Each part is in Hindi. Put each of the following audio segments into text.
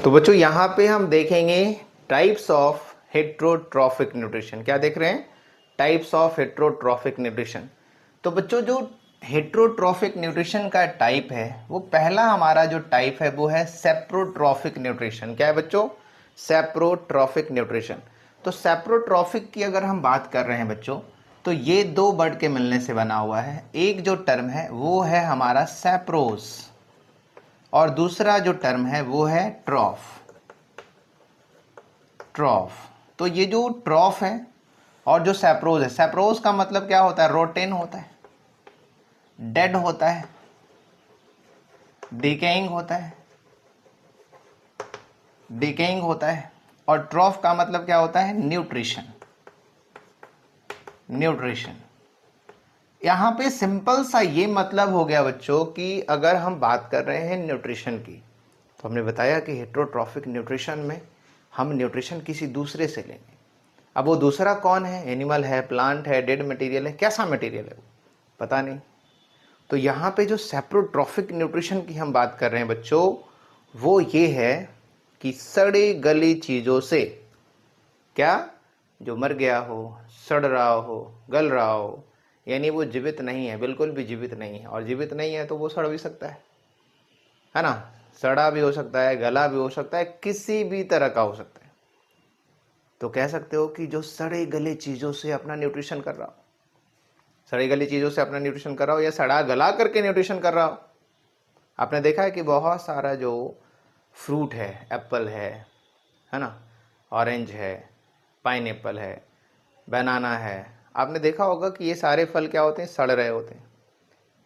तो बच्चों यहाँ पे हम देखेंगे टाइप्स ऑफ हेट्रोट्रॉफिक न्यूट्रिशन। क्या देख रहे हैं? Types of heterotrophic nutrition. तो बच्चों जो हेट्रोट्रॉफिक न्यूट्रिशन का टाइप है वो पहला हमारा जो टाइप है वो है सेप्रोट्रॉफिक न्यूट्रिशन। क्या है बच्चों? Saprotrophic nutrition. तो सेप्रोट्रॉफिक की अगर हम बात कर रहे हैं बच्चों तो ये दो वर्ड के मिलने से बना हुआ है। एक जो टर्म है वो है हमारा सेप्रोस और दूसरा जो टर्म है वो है ट्रॉफ। तो ये जो ट्रॉफ है और जो सेप्रोज है, सेप्रोज का मतलब क्या होता है? रोटेन होता है, डेड होता है, डिकेइंग होता है और ट्रॉफ का मतलब क्या होता है? न्यूट्रिशन। यहां पे सिंपल सा ये मतलब हो गया बच्चों कि अगर हम बात कर रहे हैं न्यूट्रिशन की तो हमने बताया कि हेट्रोट्रॉफिक न्यूट्रिशन में हम न्यूट्रिशन किसी दूसरे से लेंगे। अब वो दूसरा कौन है? एनिमल है, प्लांट है, डेड मटेरियल है, कैसा मटेरियल है वो पता नहीं। तो यहाँ पे जो सेप्रोट्रॉफिक न्यूट्रिशन की हम बात कर रहे हैं बच्चों वो ये है कि सड़े गली चीज़ों से, क्या जो मर गया हो, सड़ रहा हो, गल रहा हो, यानी वो जीवित नहीं है, बिल्कुल भी जीवित नहीं है। और जीवित नहीं है तो वो सड़ भी सकता है ना? सड़ा भी हो सकता है, गला भी हो सकता है, किसी भी तरह का हो सकता है। तो कह सकते हो कि जो सड़े गले चीज़ों से अपना न्यूट्रिशन कर रहा हो, सड़ी गली चीज़ों से अपना न्यूट्रिशन कर रहा हो या सड़ा गला करके न्यूट्रिशन कर रहा हो। आपने देखा है कि बहुत सारा जो फ्रूट है, एप्पल है ना, ऑरेंज है, पाइनएप्पल है, बनाना है, आपने देखा होगा कि ये सारे फल क्या होते हैं? सड़ रहे होते हैं,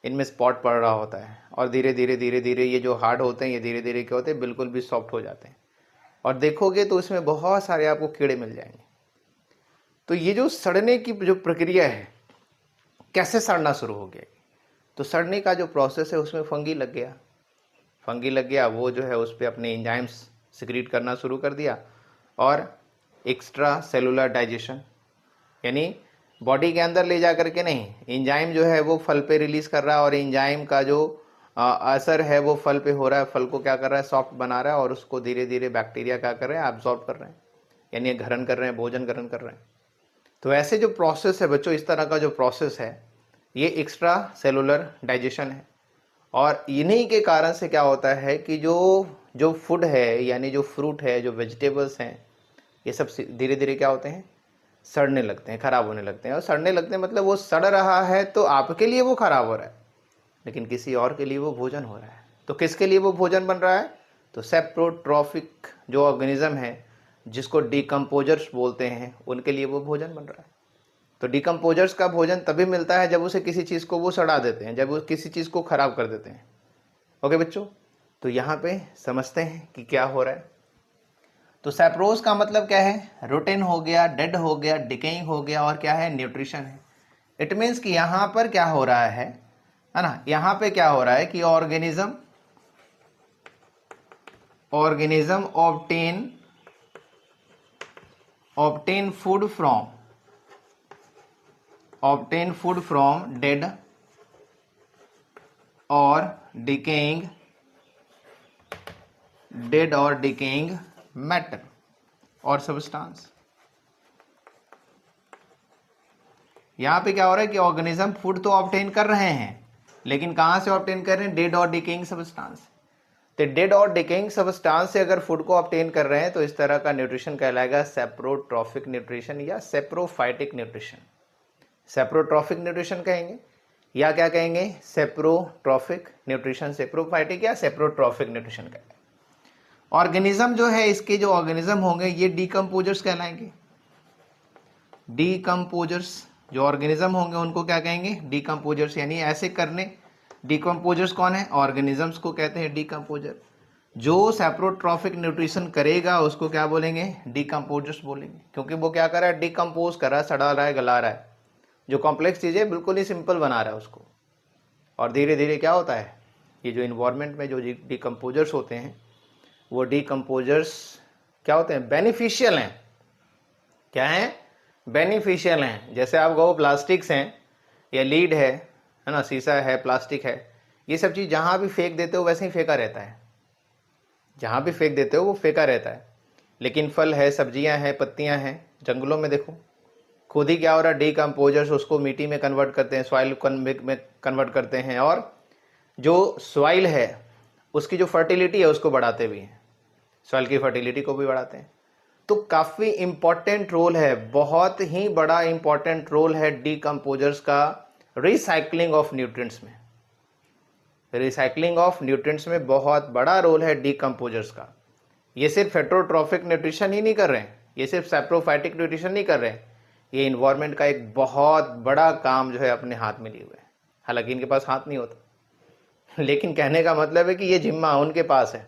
इनमें स्पॉट पड़ रहा होता है और धीरे धीरे ये जो हार्ड होते हैं ये धीरे धीरे क्या होते हैं? बिल्कुल भी सॉफ्ट हो जाते हैं और देखोगे तो इसमें बहुत सारे आपको कीड़े मिल जाएंगे। तो ये जो सड़ने की जो प्रक्रिया है, कैसे सड़ना शुरू हो गया? तो सड़ने का जो प्रोसेस है उसमें फंगी लग गया, वो जो है उस पर अपने एंजाइम्स सिक्रीट करना शुरू कर दिया और एक्स्ट्रा सेलुलर डाइजेशन, यानी बॉडी के अंदर ले जा करके नहीं, एंजाइम जो है वो फल पे रिलीज कर रहा है और एंजाइम का जो असर है वो फल पे हो रहा है, फल को क्या कर रहा है? सॉफ्ट बना रहा है और उसको धीरे धीरे बैक्टीरिया क्या कर रहे हैं? एब्जॉर्ब कर रहे हैं, यानी ग्रहण कर रहे हैं, भोजन ग्रहण कर रहे हैं। तो ऐसे जो प्रोसेस है बच्चों, इस तरह का जो प्रोसेस है ये एक्स्ट्रा सेलुलर डाइजेशन है। और इन्हीं के कारण से क्या होता है कि जो फूड है, यानी जो फ्रूट है, जो वेजिटेबल्स हैं, ये सब धीरे धीरे क्या होते हैं? सड़ने लगते हैं, खराब होने लगते हैं। और सड़ने लगते हैं मतलब वो सड़ रहा है तो आपके लिए वो खराब हो रहा है, लेकिन किसी और के लिए वो भोजन हो रहा है। तो किसके लिए वो भोजन बन रहा है? तो सेप्रोट्रॉफिक जो ऑर्गेनिज्म है, जिसको डिकम्पोजर्स बोलते हैं, उनके लिए वो भोजन बन रहा है। तो डिकम्पोजर्स का भोजन तभी मिलता है जब उसे किसी चीज़ को वो सड़ा देते हैं, जब वो किसी चीज़ को खराब कर देते हैं। ओके बच्चों, तो यहाँ पे समझते हैं कि क्या हो रहा है। तो सेप्रोज का मतलब क्या है? रोटेन हो गया, डेड हो गया, डिकेइंग हो गया और क्या है? न्यूट्रिशन है। इट मीन्स कि यहाँ पर क्या हो रहा है ना, यहाँ पे क्या हो रहा है कि organism obtain food from dead और डिकेइंग मैटर और सब्सटेंस। यहाँ पे क्या हो रहा है कि ऑर्गेनिज्म फूड तो ऑब्टेन कर रहे हैं, लेकिन कहाँ से ऑब्टेन कर रहे हैं? डेड और डिकेइंग सब्सटेंस। तो डेड और डिकेइंग सब्सटेंस से अगर फूड को ऑब्टेन कर रहे हैं तो इस तरह का न्यूट्रिशन कहलाएगा सेप्रोट्रॉफिक न्यूट्रिशन या सेप्रोफाइटिक न्यूट्रिशन। सेप्रोट्रॉफिक न्यूट्रिशन कहेंगे या क्या कहेंगे? सेप्रोट्रॉफिक न्यूट्रिशन, सेप्रोफाइटिक या सेप्रोट्रॉफिक न्यूट्रिशन कहेंगे। ऑर्गेनिज्म जो है, इसके जो ऑर्गेनिज्म होंगे ये डिकम्पोजर्स कहलाएंगे। डिकम्पोजर्स जो ऑर्गेनिज्म होंगे उनको क्या कहेंगे? डिकम्पोजर्स, यानी ऐसे करने। डिकम्पोजर्स कौन है? ऑर्गेनिजम्स को कहते हैं डिकम्पोजर। जो सेप्रोट्रॉफिक न्यूट्रिशन करेगा उसको क्या बोलेंगे? डिकम्पोजर्स बोलेंगे, क्योंकि वो क्या कर रहा है? डिकम्पोज कर रहा है, सड़ा रहा है, गला रहा है, जो कॉम्प्लेक्स चीज़ें बिल्कुल ही सिंपल बना रहा है उसको। और धीरे धीरे क्या होता है, ये जो इन्वायरमेंट में जो डिकम्पोजर्स होते हैं वो डिकम्पोजर्स क्या होते हैं? बेनिफिशियल हैं। क्या हैं? बेनिफिशियल हैं। जैसे आप कहो प्लास्टिक्स हैं या लीड है ना, शीशा है, प्लास्टिक है, ये सब चीज़ जहाँ भी फेंक देते हो वैसे ही फेंका रहता है। जहाँ भी फेंक देते हो वो फेंका रहता है। लेकिन फल है, सब्जियां हैं, पत्तियां हैं, जंगलों में देखो खुद ही क्या हो रहा है, डीकम्पोजर्स उसको मिट्टी में कन्वर्ट करते हैं, सॉइल में कन्वर्ट करते हैं, और जो सॉइल है उसकी जो फर्टिलिटी है उसको बढ़ाते भी हैं, सॉइल की फर्टिलिटी को भी बढ़ाते हैं। तो काफ़ी इंपॉर्टेंट रोल है, बहुत ही बड़ा इंपॉर्टेंट रोल है डीकम्पोजर्स का रिसाइकलिंग ऑफ न्यूट्रिएंट्स में। रिसाइकलिंग ऑफ न्यूट्रिएंट्स में बहुत बड़ा रोल है डीकम्पोजर्स का। ये सिर्फ हेट्रोट्रॉफिक न्यूट्रिशन ही नहीं कर रहे हैं, ये सिर्फ सैप्रोफाइटिक न्यूट्रिशन नहीं कर रहे हैं, ये इन्वायरमेंट का एक बहुत बड़ा काम जो है अपने हाथ में लिए हुए हैं। हालांकि इनके पास हाथ नहीं होता, लेकिन कहने का मतलब है कि ये जिम्मा उनके पास है।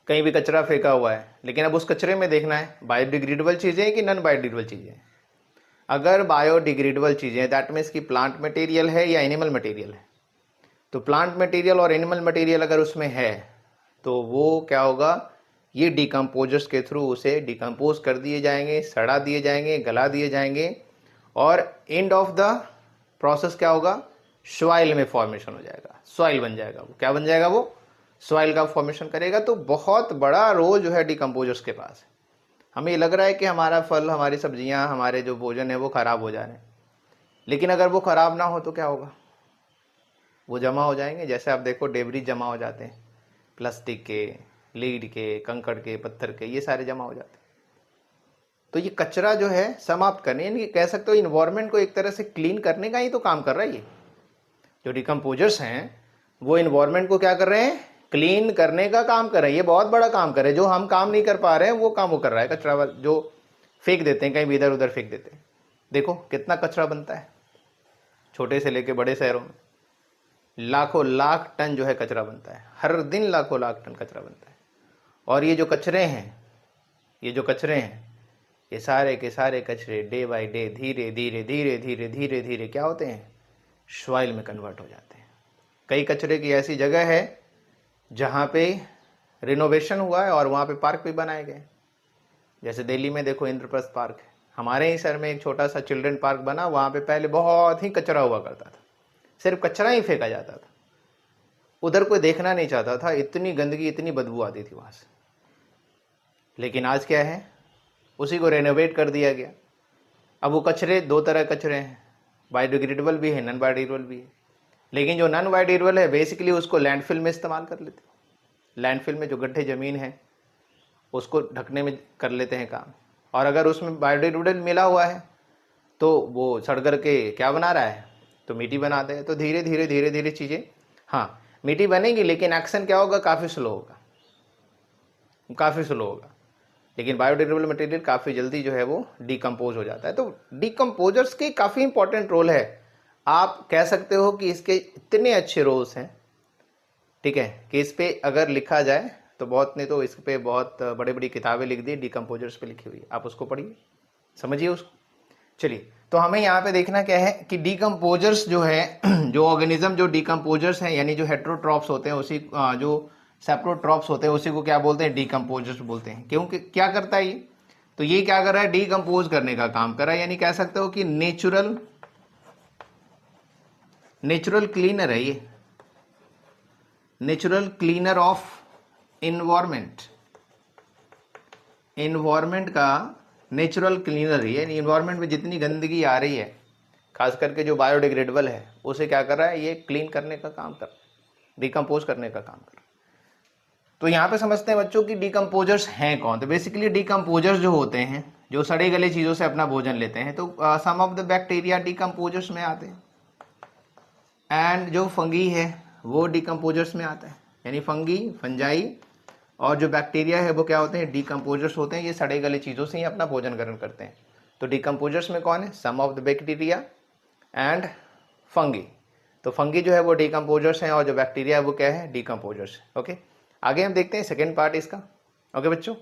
कहीं भी कचरा फेंका हुआ है, लेकिन अब उस कचरे में देखना है बायोडिग्रेडेबल चीज़ें कि नॉन बायोडिग्रेडेबल चीज़ें। अगर बायोडिग्रेडेबल चीज़ें दैट मीन्स कि प्लांट मटेरियल है या एनिमल मटेरियल है, तो प्लांट मटेरियल और एनिमल मटेरियल अगर उसमें है तो वो क्या होगा, ये डिकम्पोजर्स के थ्रू उसे डिकम्पोज कर दिए जाएंगे, सड़ा दिए जाएंगे, गला दिए जाएंगे, और एंड ऑफ द प्रोसेस क्या होगा, सॉइल में फॉर्मेशन हो जाएगा, सॉइल बन जाएगा। वो क्या बन जाएगा, वो सॉइल का फॉर्मेशन करेगा। तो बहुत बड़ा रोल जो है डिकम्पोजर्स के पास है। हमें ये लग रहा है कि हमारा फल, हमारी सब्जियां, हमारे जो भोजन है वो खराब हो जा रहे हैं, लेकिन अगर वो खराब ना हो तो क्या होगा, वो जमा हो जाएंगे। जैसे आप देखो डेबरी जमा हो जाते हैं, प्लास्टिक के, लीड के, कंकड़ के, पत्थर के, ये सारे जमा हो जाते हैं। तो ये कचरा जो है समाप्त करने, यानी कह सकते हो इन्वायरमेंट को एक तरह से क्लीन करने का ही तो काम कर रहा है ये। जो डिकम्पोजर्स हैं वो इन्वायरमेंट को क्या कर रहे हैं, क्लीन करने का काम कर रहे हैं। ये बहुत बड़ा काम कर रहे हैं, जो हम काम नहीं कर पा रहे हैं वो काम वो कर रहा है। कचरा जो फेंक देते हैं कहीं भी इधर उधर फेंक देते हैं, देखो कितना कचरा बनता है, छोटे से लेके बड़े शहरों में लाखों लाख टन जो है कचरा बनता है, हर दिन लाखों लाख टन कचरा बनता है। और ये जो कचरे हैं, ये जो कचरे हैं, ये सारे के सारे कचरे डे बाय डे धीरे धीरे धीरे धीरे धीरे धीरे क्या होते हैं, सॉइल में कन्वर्ट हो जाते हैं। कई कचरे की ऐसी जगह है जहाँ पे रिनोवेशन हुआ है और वहाँ पे पार्क भी बनाए गए। जैसे दिल्ली में देखो इंद्रप्रस्थ पार्क है, हमारे ही शहर में एक छोटा सा चिल्ड्रन पार्क बना, वहाँ पे पहले बहुत ही कचरा हुआ करता था, सिर्फ कचरा ही फेंका जाता था, उधर कोई देखना नहीं चाहता था, इतनी गंदगी, इतनी बदबू आती थी वहाँ से। लेकिन आज क्या है, उसी को रेनोवेट कर दिया गया। अब वो कचरे दो तरह कचरे हैं, बायोडिग्रेडेबल भी है, नॉन बायोडिग्रेडेबल भी है। लेकिन जो नॉन बायोडिग्रेडेबल है बेसिकली उसको लैंडफिल में इस्तेमाल कर लेते हैं। लैंडफिल में जो गड्ढे ज़मीन है उसको ढकने में कर लेते हैं काम। और अगर उसमें बायोडिग्रेडेबल मिला हुआ है तो वो सड़ करके क्या बना रहा है, तो मिट्टी बनाते हैं। तो धीरे धीरे धीरे धीरे चीज़ें, हाँ मिट्टी बनेगी, लेकिन एक्शन क्या होगा, काफ़ी स्लो होगा, काफ़ी स्लो होगा। लेकिन बायोडिग्रेडेबल मटेरियल काफ़ी जल्दी जो है वो डिकम्पोज हो जाता है। तो डिकम्पोजर्स की काफ़ी इंपॉर्टेंट रोल है। आप कह सकते हो कि इसके इतने अच्छे रोल्स हैं, ठीक है, कि इस पे अगर लिखा जाए तो बहुत, नहीं तो इस पे बहुत बड़ी बड़ी किताबें लिख दी डिकम्पोजर्स पे लिखी हुई, आप उसको पढ़िए, समझिए उसको। चलिए, तो हमें यहाँ पे देखना क्या है कि डिकम्पोजर्स जो है जो ऑर्गेनिज्म जो डिकम्पोजर्स हैं, यानी जो हेट्रोट्रॉप्स होते हैं, उसी जो सेप्रोट्रॉप्स होते हैं उसी को क्या बोलते हैं, डिकम्पोजर्स बोलते हैं। क्योंकि क्या करता है ये, तो ये क्या कर रहा है, डिकम्पोज करने का काम कर रहा है। यानी कह सकते हो कि नेचुरल क्लीनर है ये, natural cleaner of environment, environment का नेचुरल क्लीनर है। यानी इन्वायरमेंट में जितनी गंदगी आ रही है, खास करके जो बायोडिग्रेडेबल है, उसे क्या कर रहा है, ये क्लीन करने का काम कर रहा है, डिकम्पोज करने का काम कर रहा है। तो यहाँ पे समझते हैं बच्चों की डिकम्पोजर्स हैं कौन। तो बेसिकली डिकम्पोजर्स जो होते हैं, जो सड़े गले चीज़ों से अपना भोजन लेते हैं, तो सम ऑफ द बैक्टीरिया डिकम्पोजर्स में आते हैं, एंड जो फंगी है वो डिकम्पोजर्स में आता है। यानी फंगी, फंजाई और जो बैक्टीरिया है वो क्या होते हैं, डिकम्पोजर्स होते हैं। ये सड़े गले चीज़ों से ही अपना भोजन ग्रहण करते हैं। तो डिकम्पोजर्स में कौन है, some of the bacteria and fungi. तो फंगी जो है वो डिकम्पोजर्स हैं और जो बैक्टीरिया है वो क्या है, डिकम्पोजर्स। ओके, आगे हम देखते हैं सेकेंड पार्ट इसका। ओके बच्चों।